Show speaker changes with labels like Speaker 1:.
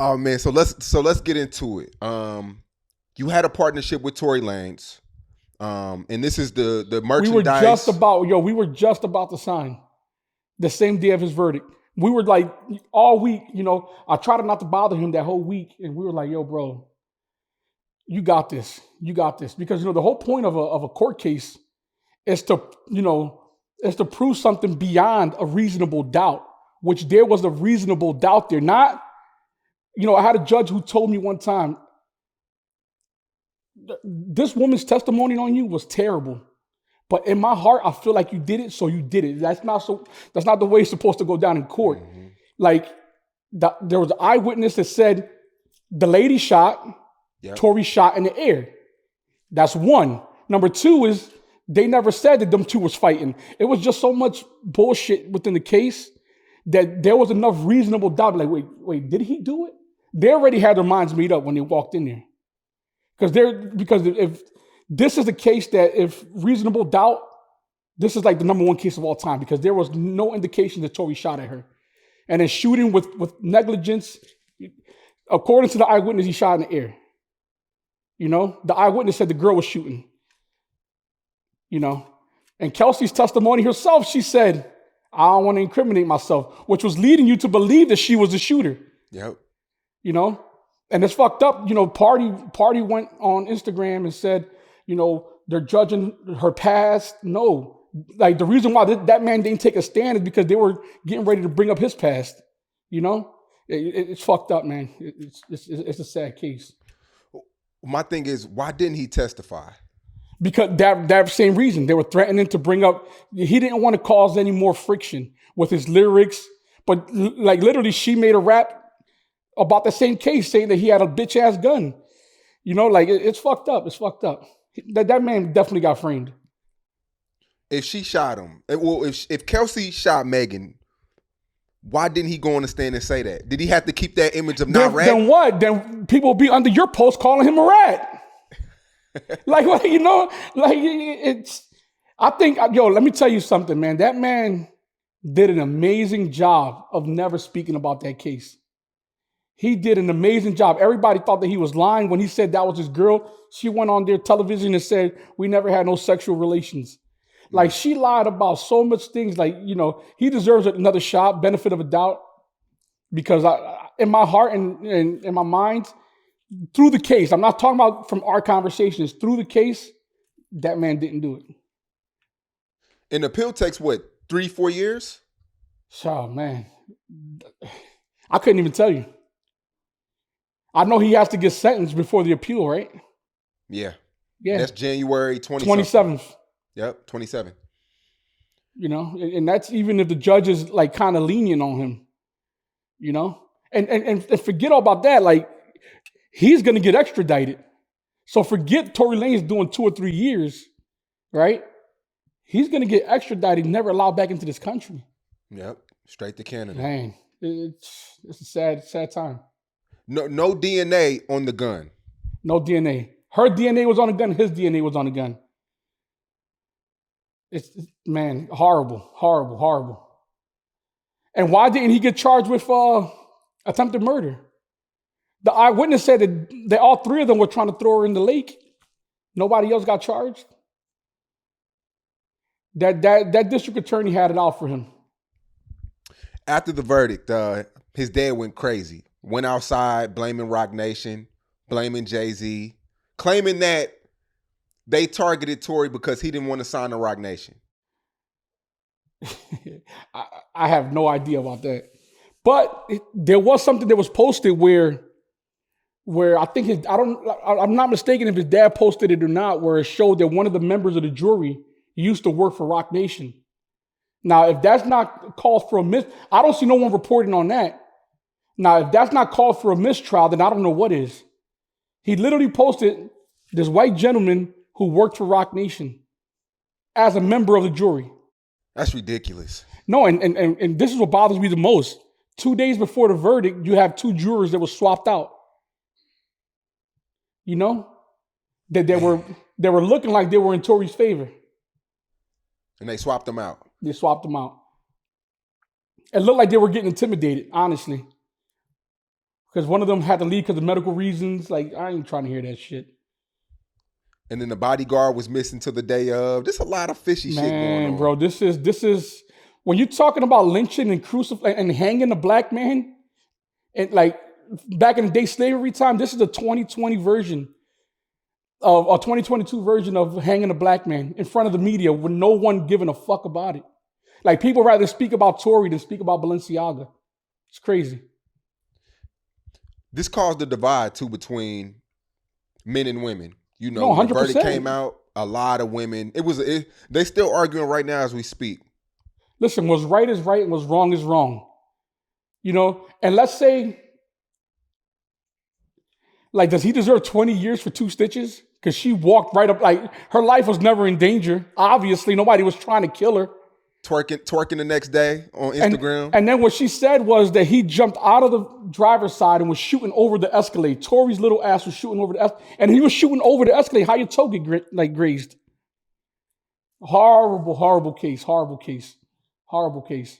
Speaker 1: Oh man, so let's get into it. You had a partnership with Tory Lanez, and this is the merchandise.
Speaker 2: We were just about to sign the same day of his verdict. We were like all week, I tried not to bother him that whole week, and we were like, yo, bro, you got this. You got this. Because the whole point of a court case is to, is to prove something beyond a reasonable doubt, which there was a reasonable doubt there. Not, I had a judge who told me one time, this woman's testimony on you was terrible. But in my heart, I feel like you did it, so you did it. That's not the way it's supposed to go down in court. Mm-hmm. Like there was an eyewitness that said the lady shot, Tory shot in the air. That's one. Number two is they never said that them two was fighting. It was just so much bullshit within the case that there was enough reasonable doubt. Like, wait, did he do it? They already had their minds made up when they walked in there. Because if this is a case that if reasonable doubt, this is like the number one case of all time because there was no indication that Tory shot at her. And then shooting with negligence, according to the eyewitness, he shot in the air. The eyewitness said the girl was shooting. And Kelsey's testimony herself, she said, I don't want to incriminate myself, which was leading you to believe that she was the shooter.
Speaker 1: Yep.
Speaker 2: And it's fucked up. Party went on Instagram and said, they're judging her past. No, like the reason why that man didn't take a stand is because they were getting ready to bring up his past. It's fucked up, man. It's a sad case.
Speaker 1: My thing is, why didn't he testify?
Speaker 2: Because that same reason. They were threatening to bring up, he didn't want to cause any more friction with his lyrics. But like literally, she made a rap about the same case saying that he had a bitch ass gun. It's fucked up. It's fucked up. That man definitely got framed.
Speaker 1: If she shot him, if Kelsey shot Megan, why didn't he go on the stand and say that? Did he have to keep that image of not rat?
Speaker 2: Then what? Then people will be under your post calling him a rat. I think, let me tell you something, man. That man did an amazing job of never speaking about that case. He did an amazing job. Everybody thought that he was lying when he said that was his girl. She went on their television and said, we never had no sexual relations. Like she lied about so much things. Like, he deserves another shot, benefit of a doubt. Because in my heart and in my mind, through the case, I'm not talking about from our conversations, through the case, that man didn't do it.
Speaker 1: And the appeal takes what, 3-4 years?
Speaker 2: Oh, man. I couldn't even tell you. I know he has to get sentenced before the appeal, right?
Speaker 1: Yeah. That's January
Speaker 2: 27th.
Speaker 1: Yep, 27.
Speaker 2: And that's even if the judge is like kind of lenient on him, and forget all about that. Like he's going to get extradited. So forget Tory Lanez doing 2 or 3 years, right? He's going to get extradited, never allowed back into this country.
Speaker 1: Yep, straight to Canada.
Speaker 2: Man, it's a sad time.
Speaker 1: No DNA on the gun.
Speaker 2: No DNA. Her DNA was on the gun. His DNA was on the gun. It's man, horrible. And why didn't he get charged with attempted murder? The eyewitness said that all three of them were trying to throw her in the lake. Nobody else got charged. That district attorney had it out for him.
Speaker 1: After the verdict, his dad went crazy. Went outside blaming Roc Nation, blaming Jay-Z, claiming that they targeted Tory because he didn't want to sign to Roc Nation.
Speaker 2: I have no idea about that. But there was something that was posted where I think I'm not mistaken if his dad posted it or not, where it showed that one of the members of the jury used to work for Roc Nation. Now, if that's not called for I don't see no one reporting on that. Now, if that's not called for a mistrial, then I don't know what is. He literally posted this white gentleman who worked for Roc Nation as a member of the jury.
Speaker 1: That's ridiculous.
Speaker 2: No, and this is what bothers me the most. 2 days before the verdict, you have 2 jurors that were swapped out. That they were looking like they were in Tory's favor.
Speaker 1: And they swapped them out.
Speaker 2: They swapped them out. It looked like they were getting intimidated, honestly. Because one of them had to leave because of medical reasons. Like, I ain't trying to hear that shit.
Speaker 1: And then the bodyguard was missing till the day of. There's a lot of fishy shit going on.
Speaker 2: Bro, this is when you're talking about lynching and and hanging a black man, and like back in the day slavery time, this is the 2020 version of a 2022 version of hanging a black man in front of the media with no one giving a fuck about it. Like, people rather speak about Tory than speak about Balenciaga. It's crazy.
Speaker 1: This caused a divide too between men and women. You know,
Speaker 2: No,
Speaker 1: when the
Speaker 2: 100%.
Speaker 1: verdict came out, a lot of women. They still arguing right now as we speak.
Speaker 2: Listen, what's right is right and what's wrong is wrong. You know, and let's say, like, does he deserve 20 years for 2 stitches? Because she walked right up, like, her life was never in danger. Obviously, nobody was trying to kill her.
Speaker 1: Twerking the next day on Instagram.
Speaker 2: And then what she said was that he jumped out of the driver's side and was shooting over the Escalade. Tory's little ass was shooting over the Escalade. And he was shooting over the Escalade. How your toe get grazed? Horrible, horrible case. Horrible case. Horrible case.